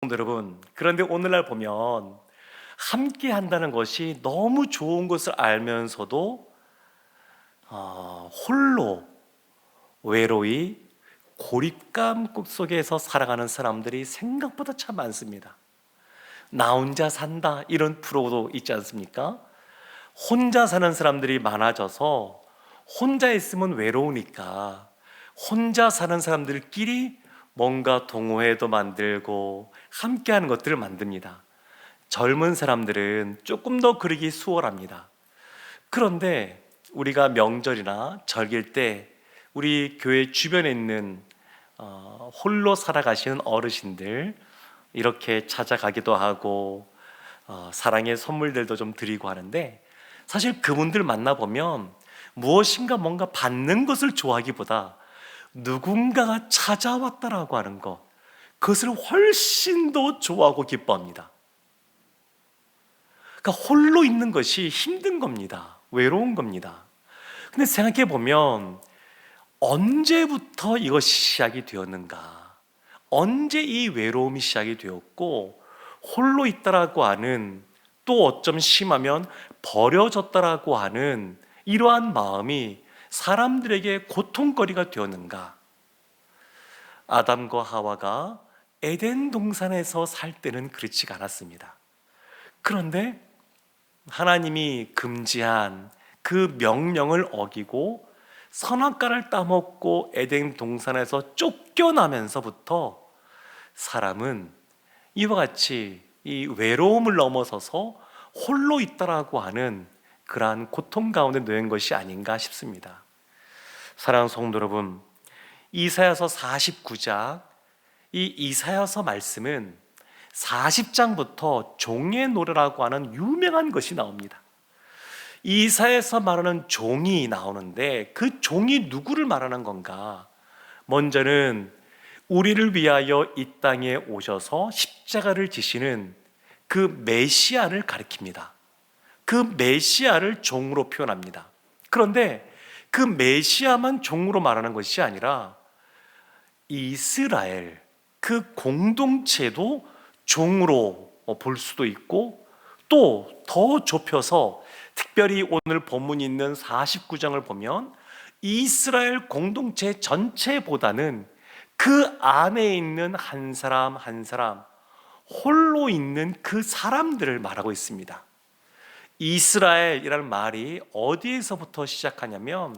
성도 여러분, 그런데 오늘날 보면 함께 한다는 것이 너무 좋은 것을 알면서도 홀로 외로이 고립감 속에서 살아가는 사람들이 생각보다 참 많습니다. 나 혼자 산다 이런 프로도 있지 않습니까? 혼자 사는 사람들이 많아져서 혼자 있으면 외로우니까 혼자 사는 사람들끼리 뭔가 동호회도 만들고 함께하는 것들을 만듭니다. 젊은 사람들은 조금 더 그러기 수월합니다. 그런데 우리가 명절이나 절기일 때 우리 교회 주변에 있는 홀로 살아가시는 어르신들 이렇게 찾아가기도 하고 사랑의 선물들도 좀 드리고 하는데, 사실 그분들 만나보면 무엇인가 뭔가 받는 것을 좋아하기보다 누군가가 찾아왔다라고 하는 것, 그것을 훨씬 더 좋아하고 기뻐합니다. 그러니까 홀로 있는 것이 힘든 겁니다. 외로운 겁니다. 근데 생각해 보면 언제부터 이것이 시작이 되었는가? 언제 이 외로움이 시작이 되었고, 홀로 있다라고 하는, 또 어쩜 심하면 버려졌다라고 하는 이러한 마음이 사람들에게 고통거리가 되었는가? 아담과 하와가 에덴 동산에서 살 때는 그렇지가 않았습니다. 그런데 하나님이 금지한 그 명령을 어기고 선악과를 따먹고 에덴 동산에서 쫓겨나면서부터 사람은 이와 같이 이 외로움을 넘어서서 홀로 있다라고 하는 그러한 고통 가운데 놓인 것이 아닌가 싶습니다. 사랑하는 성도 여러분, 이사야서 49장, 이 이사야서 말씀은 40장부터 종의 노래라고 하는 유명한 것이 나옵니다. 이사야에서 말하는 종이 나오는데, 그 종이 누구를 말하는 건가? 먼저는 우리를 위하여 이 땅에 오셔서 십자가를 지시는 그 메시아를 가리킵니다. 그 메시아를 종으로 표현합니다. 그런데 그 메시아만 종으로 말하는 것이 아니라 이스라엘, 그 공동체도 종으로 볼 수도 있고, 또 더 좁혀서 특별히 오늘 본문이 있는 49장을 보면 이스라엘 공동체 전체보다는 그 안에 있는 한 사람 한 사람, 홀로 있는 그 사람들을 말하고 있습니다. 이스라엘이라는 말이 어디에서부터 시작하냐면,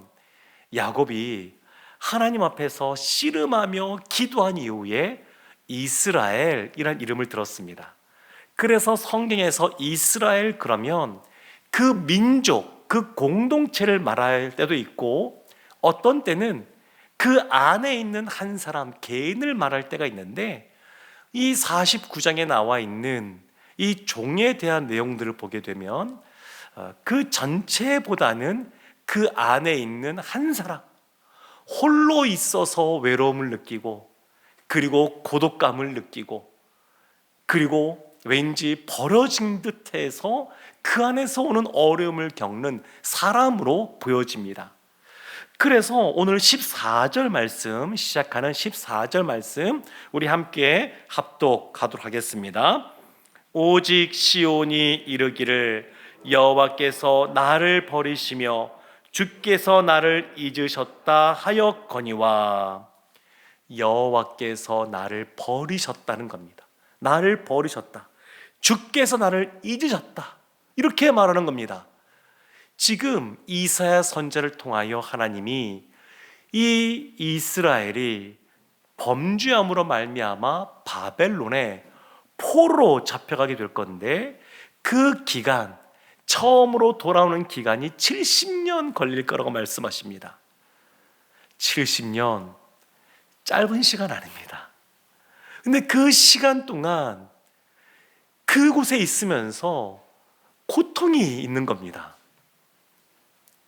야곱이 하나님 앞에서 씨름하며 기도한 이후에 이스라엘이라는 이름을 들었습니다. 그래서 성경에서 이스라엘 그러면 그 민족, 그 공동체를 말할 때도 있고, 어떤 때는 그 안에 있는 한 사람, 개인을 말할 때가 있는데, 이 49장에 나와 있는 이 종에 대한 내용들을 보게 되면 그 전체보다는 그 안에 있는 한 사람, 홀로 있어서 외로움을 느끼고, 그리고 고독감을 느끼고, 그리고 왠지 버려진 듯해서 그 안에서 오는 어려움을 겪는 사람으로 보여집니다. 그래서 오늘 14절 말씀, 시작하는 14절 말씀 우리 함께 합독하도록 하겠습니다. 오직 시온이 이르기를 여호와께서 나를 버리시며 주께서 나를 잊으셨다 하였거니와. 여호와께서 나를 버리셨다는 겁니다. 나를 버리셨다, 주께서 나를 잊으셨다, 이렇게 말하는 겁니다. 지금 이사야 선지자를 통하여 하나님이 이 이스라엘이 범죄함으로 말미암아 바벨론에 포로로 잡혀가게 될 건데, 그 기간, 처음으로 돌아오는 기간이 70년 걸릴 거라고 말씀하십니다. 70년, 짧은 시간 아닙니다. 근데 그 시간 동안 그곳에 있으면서 고통이 있는 겁니다.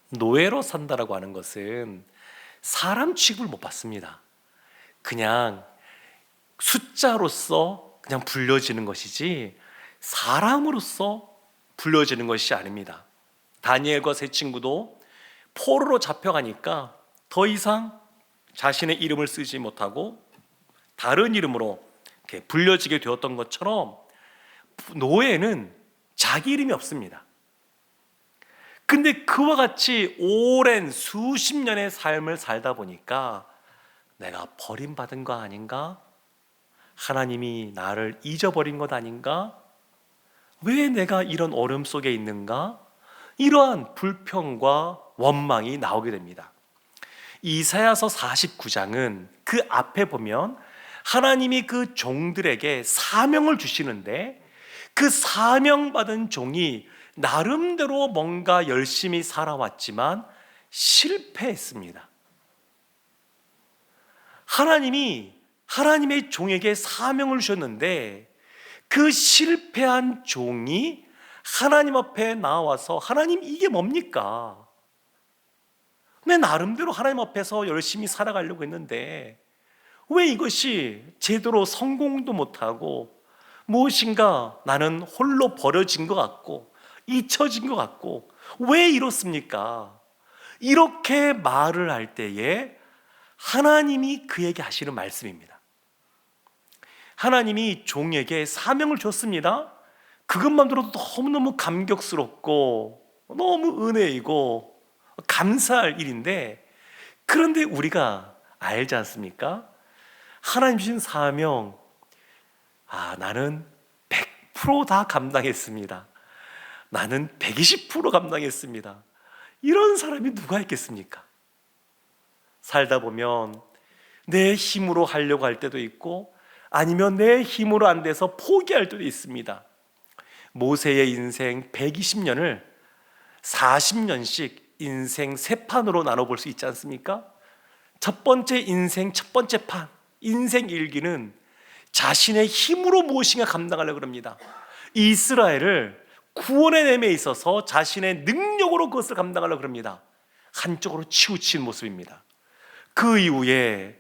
노예로 산다라고 하는 것은 사람 취급을 못 받습니다. 그냥 숫자로서 그냥 불려지는 것이지 사람으로서 불려지는 것이 아닙니다. 다니엘과 세 친구도 포로로 잡혀가니까 더 이상 자신의 이름을 쓰지 못하고 다른 이름으로 불려지게 되었던 것처럼 노예는 자기 이름이 없습니다. 근데 그와 같이 오랜 수십 년의 삶을 살다 보니까 내가 버림받은 거 아닌가? 하나님이 나를 잊어버린 것 아닌가? 왜 내가 이런 어려움 속에 있는가? 이러한 불평과 원망이 나오게 됩니다. 이사야서 49장은 그 앞에 보면 하나님이 그 종들에게 사명을 주시는데, 그 사명받은 종이 나름대로 뭔가 열심히 살아왔지만 실패했습니다. 하나님이 하나님의 종에게 사명을 주셨는데 그 실패한 종이 하나님 앞에 나와서, 하나님 이게 뭡니까? 내 나름대로 하나님 앞에서 열심히 살아가려고 했는데 왜 이것이 제대로 성공도 못하고 무엇인가 나는 홀로 버려진 것 같고 잊혀진 것 같고 왜 이렇습니까? 이렇게 말을 할 때에 하나님이 그에게 하시는 말씀입니다. 하나님이 종에게 사명을 줬습니다. 그것만 들어도 너무너무 감격스럽고 너무 은혜이고 감사할 일인데, 그런데 우리가 알지 않습니까? 하나님 주신 사명, 나는 100% 감당했습니다. 나는 120% 감당했습니다. 이런 사람이 누가 있겠습니까? 살다 보면 내 힘으로 하려고 할 때도 있고 아니면 내 힘으로 안 돼서 포기할 때도 있습니다. 모세의 인생 120년을 40년씩 인생 세 판으로 나눠볼 수 있지 않습니까? 첫 번째 인생 첫 번째 판, 인생 일기는 자신의 힘으로 무엇인가 감당하려고 합니다. 이스라엘을 구원해냄에 있어서 자신의 능력으로 그것을 감당하려고 합니다. 한쪽으로 치우친 모습입니다. 그 이후에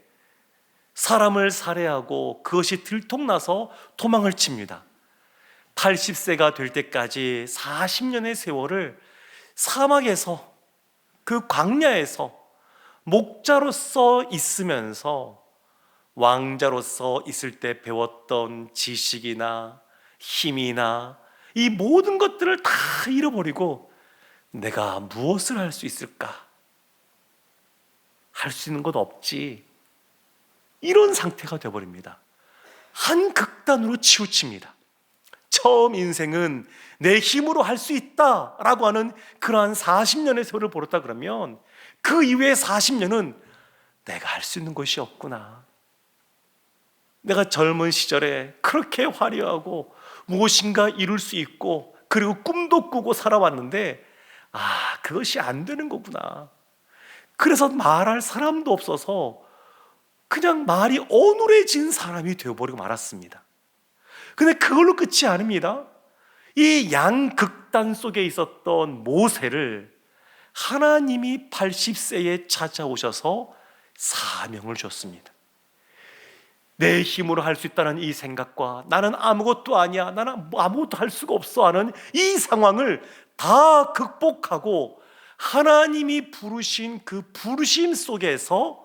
사람을 살해하고 그것이 들통나서 도망을 칩니다. 80세가 될 때까지 40년의 세월을 사막에서, 그 광야에서 목자로서 있으면서 왕자로서 있을 때 배웠던 지식이나 힘이나 이 모든 것들을 다 잃어버리고 내가 무엇을 할 수 있을까? 할 수 있는 것 없지. 이런 상태가 되어버립니다. 한 극단으로 치우칩니다. 처음 인생은 내 힘으로 할 수 있다라고 하는 그러한 40년의 세월을 벌었다 그러면 그 이후의 40년은 내가 할 수 있는 것이 없구나. 내가 젊은 시절에 그렇게 화려하고 무엇인가 이룰 수 있고 그리고 꿈도 꾸고 살아왔는데 그것이 안 되는 거구나. 그래서 말할 사람도 없어서 그냥 말이 어눌해진 사람이 되어버리고 말았습니다. 근데 그걸로 끝이 아닙니다. 이 양극단 속에 있었던 모세를 하나님이 80세에 찾아오셔서 사명을 줬습니다. 내 힘으로 할 수 있다는 이 생각과 나는 아무것도 아니야, 나는 아무것도 할 수가 없어 하는 이 상황을 다 극복하고 하나님이 부르신 그 부르심 속에서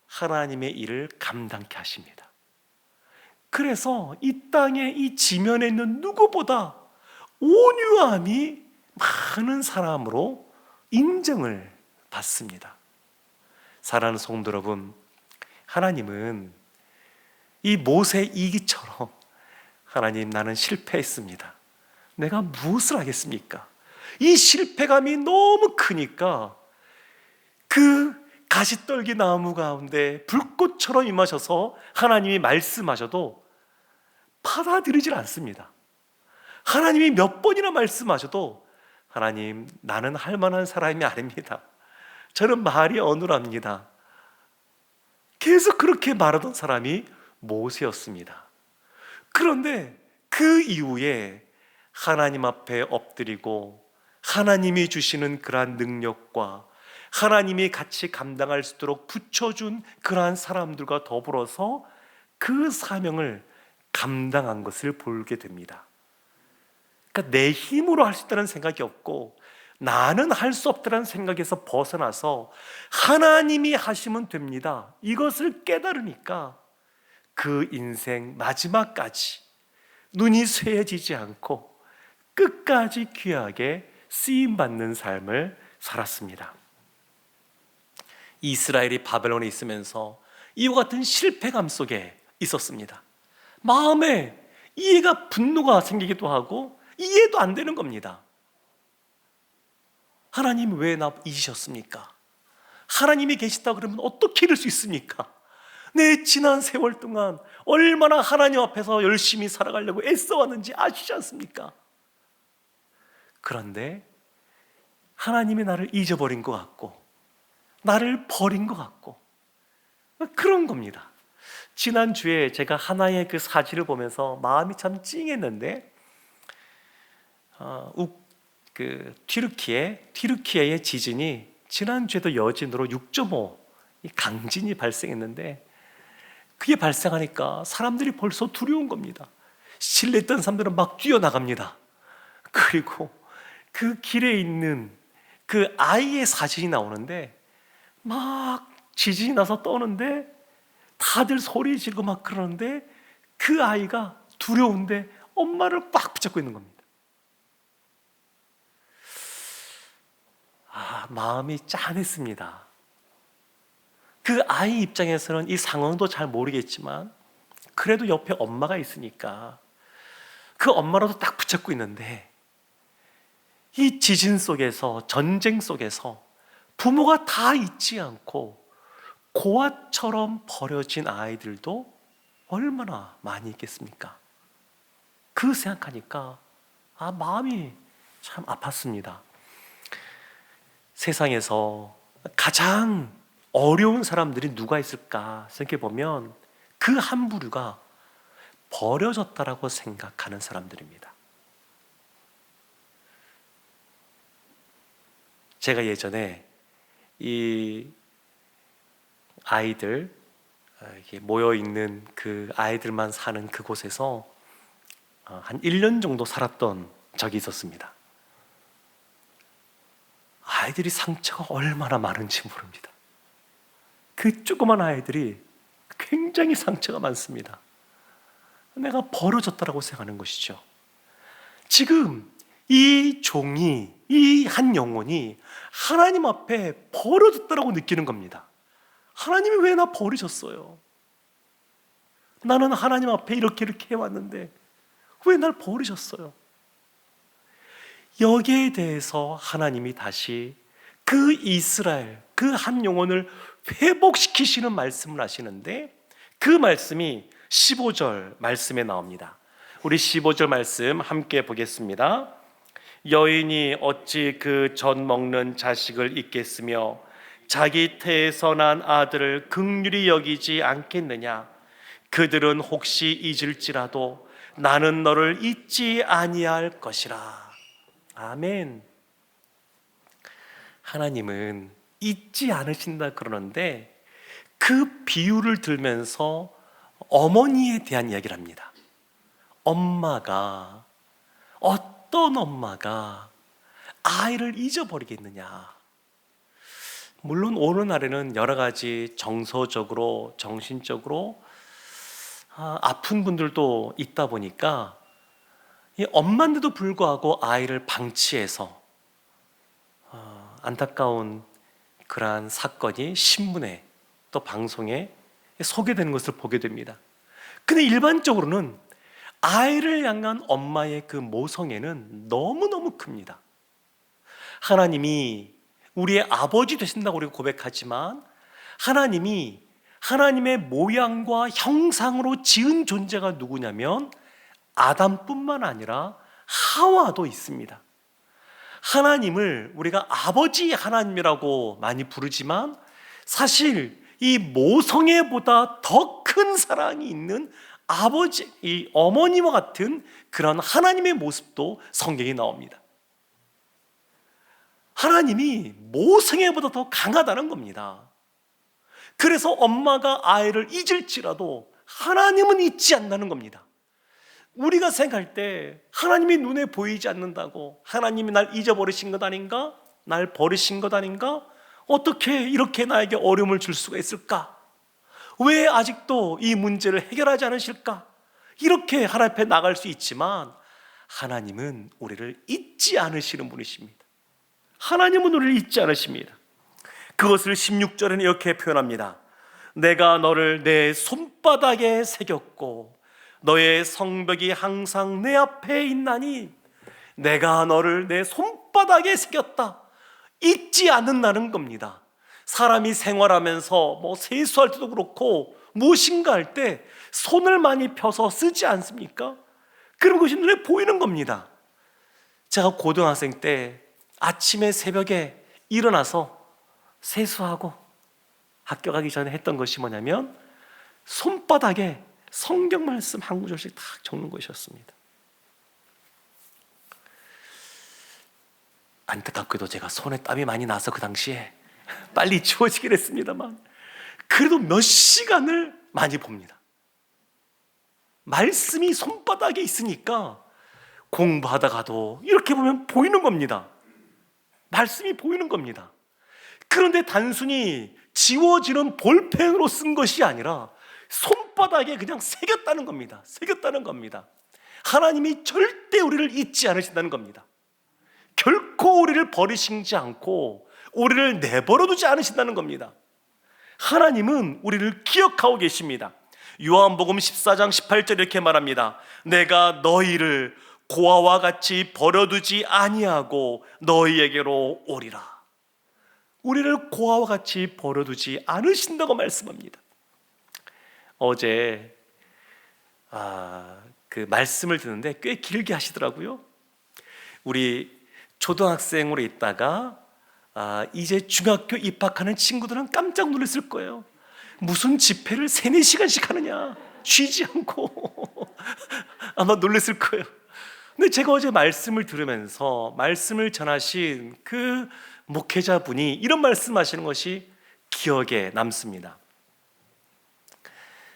하나님의 일을 감당케 하십니다. 그래서 이 땅에 이 지면에 있는 누구보다 온유함이 많은 사람으로 인정을 받습니다. 사랑하는 성도 여러분, 하나님은 이 모세 이기처럼 하나님 나는 실패했습니다. 내가 무엇을 하겠습니까? 이 실패감이 너무 크니까 그 가시떨기 나무 가운데 불꽃처럼 임하셔서 하나님이 말씀하셔도 받아들이질 않습니다. 하나님이 몇 번이나 말씀하셔도 하나님 나는 할 만한 사람이 아닙니다. 저는 말이 어눌합니다. 계속 그렇게 말하던 사람이 모세였습니다. 그런데 그 이후에 하나님 앞에 엎드리고 하나님이 주시는 그러한 능력과 하나님이 같이 감당할 수 있도록 붙여준 그러한 사람들과 더불어서 그 사명을 감당한 것을 보게 됩니다. 그러니까 내 힘으로 할 수 있다는 생각이 없고 나는 할 수 없다는 생각에서 벗어나서 하나님이 하시면 됩니다, 이것을 깨달으니까 그 인생 마지막까지 눈이 쇠해지지 않고 끝까지 귀하게 쓰임받는 삶을 살았습니다. 이스라엘이 바벨론에 있으면서 이와 같은 실패감 속에 있었습니다. 마음에 이해가 분노가 생기기도 하고 이해도 안 되는 겁니다. 하나님 왜 나 잊으셨습니까? 하나님이 계시다 그러면 어떻게 이럴 수 있습니까? 내 지난 세월 동안 얼마나 하나님 앞에서 열심히 살아가려고 애써왔는지 아시지 않습니까? 그런데 하나님이 나를 잊어버린 것 같고 나를 버린 것 같고 그런 겁니다. 지난주에 제가 하나의 그 사진을 보면서 마음이 참 찡했는데 튀르키예의 지진이 지난주에도 여진으로 6.5 강진이 발생했는데 그게 발생하니까 사람들이 벌써 두려운 겁니다. 실내했던 사람들은 막 뛰어나갑니다. 그리고 그 길에 있는 그 아이의 사진이 나오는데 막 지진이 나서 떠는데 다들 소리 지르고 막 그러는데 그 아이가 두려운데 엄마를 꽉 붙잡고 있는 겁니다. 마음이 짠했습니다. 그 아이 입장에서는 이 상황도 잘 모르겠지만 그래도 옆에 엄마가 있으니까 그 엄마라도 딱 붙잡고 있는데 이 지진 속에서 전쟁 속에서 부모가 다 있지 않고 고아처럼 버려진 아이들도 얼마나 많이 있겠습니까? 그 생각하니까 마음이 참 아팠습니다. 세상에서 가장 어려운 사람들이 누가 있을까 생각해 보면 그 한 부류가 버려졌다라고 생각하는 사람들입니다. 제가 예전에 이 아이들 모여 있는 그 아이들만 사는 그곳에서 한 1년 정도 살았던 적이 있었습니다. 아이들이 상처가 얼마나 많은지 모릅니다. 그 조그만 아이들이 굉장히 상처가 많습니다. 내가 버려졌다라고 생각하는 것이죠. 지금 이 종이, 이 한 영혼이 하나님 앞에 버려졌다라고 느끼는 겁니다. 하나님이 왜 나 버리셨어요? 나는 하나님 앞에 이렇게 해왔는데 왜 날 버리셨어요? 여기에 대해서 하나님이 다시 그 이스라엘, 그 한 영혼을 회복시키시는 말씀을 하시는데 그 말씀이 15절 말씀에 나옵니다. 우리 15절 말씀 함께 보겠습니다. 여인이 어찌 그 젖 먹는 자식을 잊겠으며 자기 태에서 난 아들을 긍휼히 여기지 않겠느냐? 그들은 혹시 잊을지라도 나는 너를 잊지 아니할 것이라. 아멘. 하나님은 잊지 않으신다 그러는데 그 비유를 들면서 어머니에 대한 이야기를 합니다. 어떤 엄마가 아이를 잊어버리겠느냐? 물론 오늘날에는 여러 가지 정서적으로, 정신적으로 아픈 분들도 있다 보니까 이 엄마인데도 불구하고 아이를 방치해서 안타까운 그러한 사건이 신문에 또 방송에 소개되는 것을 보게 됩니다. 근데 일반적으로는 아이를 향한 엄마의 그 모성애는 너무너무 큽니다. 하나님이 우리의 아버지 되신다고 우리가 고백하지만 하나님이 하나님의 모양과 형상으로 지은 존재가 누구냐면 아담뿐만 아니라 하와도 있습니다. 하나님을 우리가 아버지 하나님이라고 많이 부르지만 사실 이 모성애보다 더 큰 사랑이 있는 아버지, 이 어머니와 같은 그런 하나님의 모습도 성경에 나옵니다. 하나님이 모성애보다 더 강하다는 겁니다. 그래서 엄마가 아이를 잊을지라도 하나님은 잊지 않는다는 겁니다. 우리가 생각할 때 하나님이 눈에 보이지 않는다고 하나님이 날 잊어버리신 것 아닌가? 날 버리신 것 아닌가? 어떻게 이렇게 나에게 어려움을 줄 수가 있을까? 왜 아직도 이 문제를 해결하지 않으실까? 이렇게 하나님 앞에 나갈 수 있지만 하나님은 우리를 잊지 않으시는 분이십니다. 하나님은 우리를 잊지 않으십니다. 그것을 16절에는 이렇게 표현합니다. 내가 너를 내 손바닥에 새겼고 너의 성벽이 항상 내 앞에 있나니 내가 너를 내 손바닥에 새겼다. 잊지 않는다는 겁니다. 사람이 생활하면서 세수할 때도 그렇고 무엇인가 할 때 손을 많이 펴서 쓰지 않습니까? 그런 것이 눈에 보이는 겁니다. 제가 고등학생 때 아침에 새벽에 일어나서 세수하고 학교 가기 전에 했던 것이 뭐냐면 손바닥에 성경 말씀 한 구절씩 딱 적는 것이었습니다. 안타깝게도 제가 손에 땀이 많이 나서 그 당시에 빨리 지워지긴 했습니다만 그래도 몇 시간을 많이 봅니다. 말씀이 손바닥에 있으니까 공부하다가도 이렇게 보면 보이는 겁니다. 말씀이 보이는 겁니다. 그런데 단순히 지워지는 볼펜으로 쓴 것이 아니라 손바닥에 그냥 새겼다는 겁니다. 새겼다는 겁니다. 하나님이 절대 우리를 잊지 않으신다는 겁니다. 결코 우리를 버리시지 않고 우리를 내버려 두지 않으신다는 겁니다. 하나님은 우리를 기억하고 계십니다. 요한복음 14장 18절 이렇게 말합니다. 내가 너희를 고아와 같이 버려두지 아니하고 너희에게로 오리라. 우리를 고아와 같이 버려두지 않으신다고 말씀합니다. 어제 그 말씀을 듣는데 꽤 길게 하시더라고요. 우리 초등학생으로 있다가 이제 중학교 입학하는 친구들은 깜짝 놀랐을 거예요. 무슨 집회를 3-4시간씩 하느냐, 쉬지 않고. 아마 놀랐을 거예요. 근데 제가 어제 말씀을 들으면서 말씀을 전하신 그 목회자분이 이런 말씀하시는 것이 기억에 남습니다.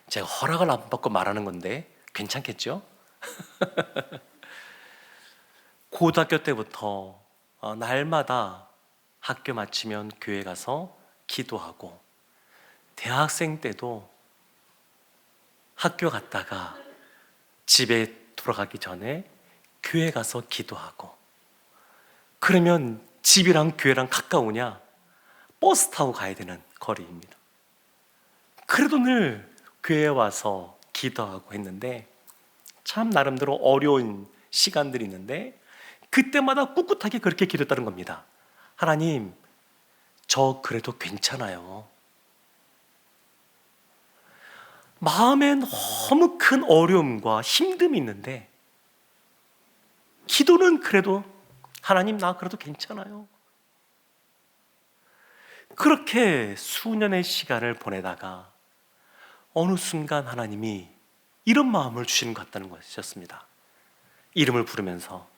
제가 허락을 안 받고 말하는 건데 괜찮겠죠? 고등학교 때부터 날마다 학교 마치면 교회 가서 기도하고, 대학생 때도 학교 갔다가 집에 돌아가기 전에 교회 가서 기도하고, 그러면 집이랑 교회랑 가까우냐? 버스 타고 가야 되는 거리입니다. 그래도 늘 교회에 와서 기도하고 했는데 참 나름대로 어려운 시간들이 있는데 그때마다 꿋꿋하게 그렇게 기도했다는 겁니다. 하나님, 저 그래도 괜찮아요. 마음에 너무 큰 어려움과 힘듦이 있는데 기도는 그래도 하나님, 나 그래도 괜찮아요. 그렇게 수년의 시간을 보내다가 어느 순간 하나님이 이런 마음을 주시는 것 같다는 것이었습니다. 이름을 부르면서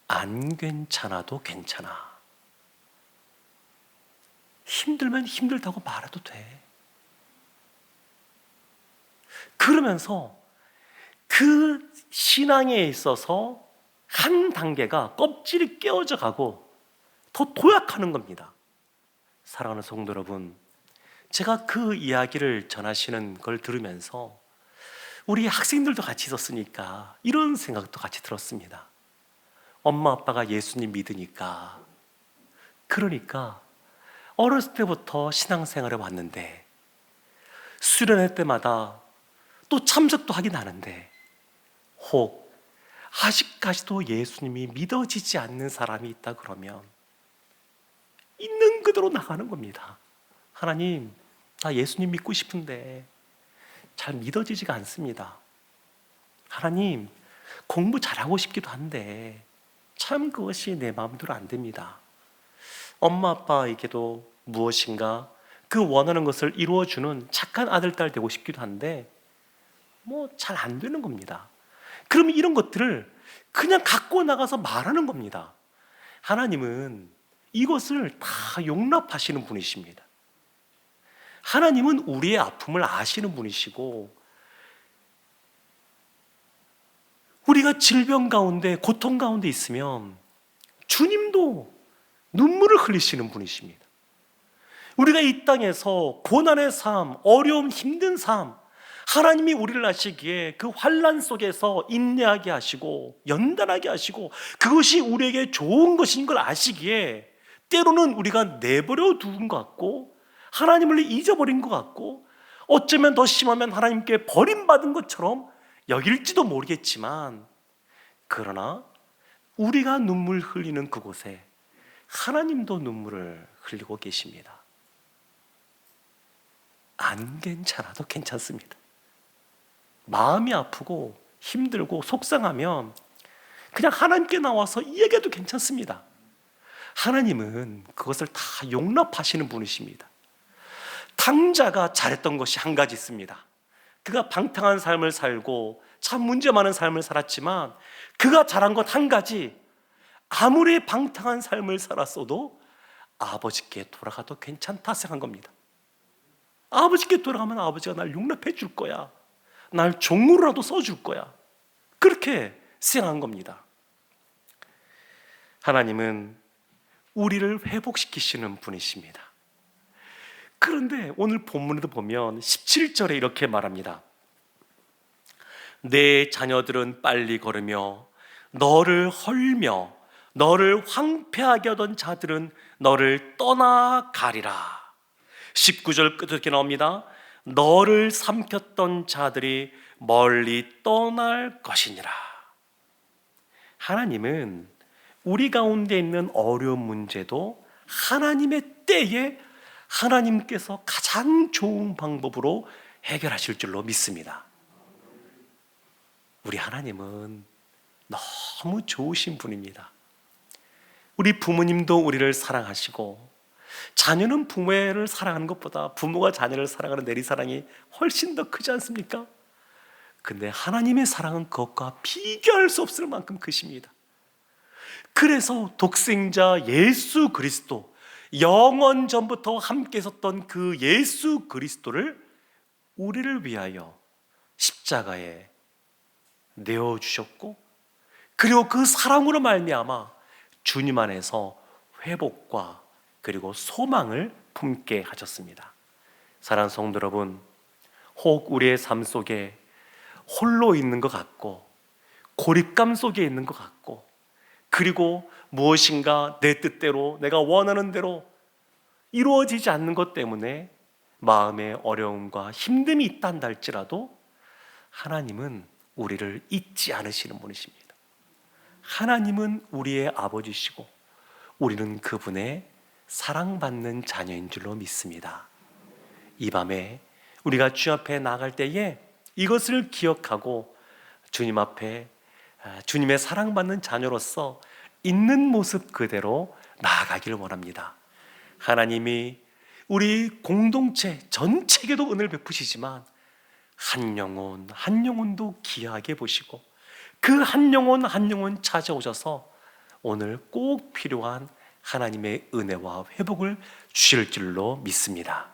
안 괜찮아도 괜찮아. 힘들면 힘들다고 말해도 돼. 그러면서 그 신앙에 있어서 한 단계가 껍질이 깨어져 가고 더 도약하는 겁니다. 사랑하는 성도 여러분, 제가 그 이야기를 전하시는 걸 들으면서 우리 학생들도 같이 있었으니까 이런 생각도 같이 들었습니다. 엄마 아빠가 예수님 믿으니까, 그러니까 어렸을 때부터 신앙생활에 왔는데 수련회 때마다 또 참석도 하긴 하는데 혹 아직까지도 예수님이 믿어지지 않는 사람이 있다 그러면 있는 그대로 나가는 겁니다. 하나님, 나 예수님 믿고 싶은데 잘 믿어지지가 않습니다. 하나님, 공부 잘하고 싶기도 한데 참 그것이 내 마음대로 안 됩니다. 엄마 아빠에게도 무엇인가 그 원하는 것을 이루어주는 착한 아들, 딸 되고 싶기도 한데 잘 안 되는 겁니다. 그러면 이런 것들을 그냥 갖고 나가서 말하는 겁니다. 하나님은 이것을 다 용납하시는 분이십니다. 하나님은 우리의 아픔을 아시는 분이시고, 우리가 질병 가운데, 고통 가운데 있으면 주님도 눈물을 흘리시는 분이십니다. 우리가 이 땅에서 고난의 삶, 어려움, 힘든 삶, 하나님이 우리를 아시기에 그 환난 속에서 인내하게 하시고 연단하게 하시고 그것이 우리에게 좋은 것인 걸 아시기에 때로는 우리가 내버려 두은 것 같고 하나님을 잊어버린 것 같고 어쩌면 더 심하면 하나님께 버림받은 것처럼 여길지도 모르겠지만, 그러나 우리가 눈물 흘리는 그곳에 하나님도 눈물을 흘리고 계십니다. 안 괜찮아도 괜찮습니다. 마음이 아프고 힘들고 속상하면 그냥 하나님께 나와서 이야기해도 괜찮습니다. 하나님은 그것을 다 용납하시는 분이십니다. 탕자가 잘했던 것이 한 가지 있습니다. 그가 방탕한 삶을 살고 참 문제 많은 삶을 살았지만 그가 잘한 것 한 가지, 아무리 방탕한 삶을 살았어도 아버지께 돌아가도 괜찮다 생각한 겁니다. 아버지께 돌아가면 아버지가 날 용납해 줄 거야, 날 종으로라도 써줄 거야, 그렇게 생각한 겁니다. 하나님은 우리를 회복시키시는 분이십니다. 그런데 오늘 본문에도 보면 17절에 이렇게 말합니다. 내 자녀들은 빨리 걸으며 너를 헐며 너를 황폐하게 하던 자들은 너를 떠나가리라. 19절 끝에 이렇게 나옵니다. 너를 삼켰던 자들이 멀리 떠날 것이니라. 하나님은 우리 가운데 있는 어려운 문제도 하나님의 때에 하나님께서 가장 좋은 방법으로 해결하실 줄로 믿습니다. 우리 하나님은 너무 좋으신 분입니다. 우리 부모님도 우리를 사랑하시고, 자녀는 부모를 사랑하는 것보다 부모가 자녀를 사랑하는 내리사랑이 훨씬 더 크지 않습니까? 근데 하나님의 사랑은 그것과 비교할 수 없을 만큼 크십니다. 그래서 독생자 예수 그리스도, 영원 전부터 함께 있었던 그 예수 그리스도를 우리를 위하여 십자가에 내어주셨고, 그리고 그 사랑으로 말미암아 주님 안에서 회복과 그리고 소망을 품게 하셨습니다. 사랑하는 성도 여러분, 혹 우리의 삶 속에 홀로 있는 것 같고 고립감 속에 있는 것 같고, 그리고 무엇인가 내 뜻대로 내가 원하는 대로 이루어지지 않는 것 때문에 마음에 어려움과 힘듦이 있단다 할지라도 하나님은 우리를 잊지 않으시는 분이십니다. 하나님은 우리의 아버지시고 우리는 그분의 사랑받는 자녀인 줄로 믿습니다. 이 밤에 우리가 주님 앞에 나아갈 때에 이것을 기억하고 주님 앞에 주님의 사랑받는 자녀로서 있는 모습 그대로 나아가기를 원합니다. 하나님이 우리 공동체 전체에도 은혜를 베푸시지만 한 영혼 한 영혼도 귀하게 보시고 그 한 영혼 한 영혼 찾아오셔서 오늘 꼭 필요한 하나님의 은혜와 회복을 주실 줄로 믿습니다.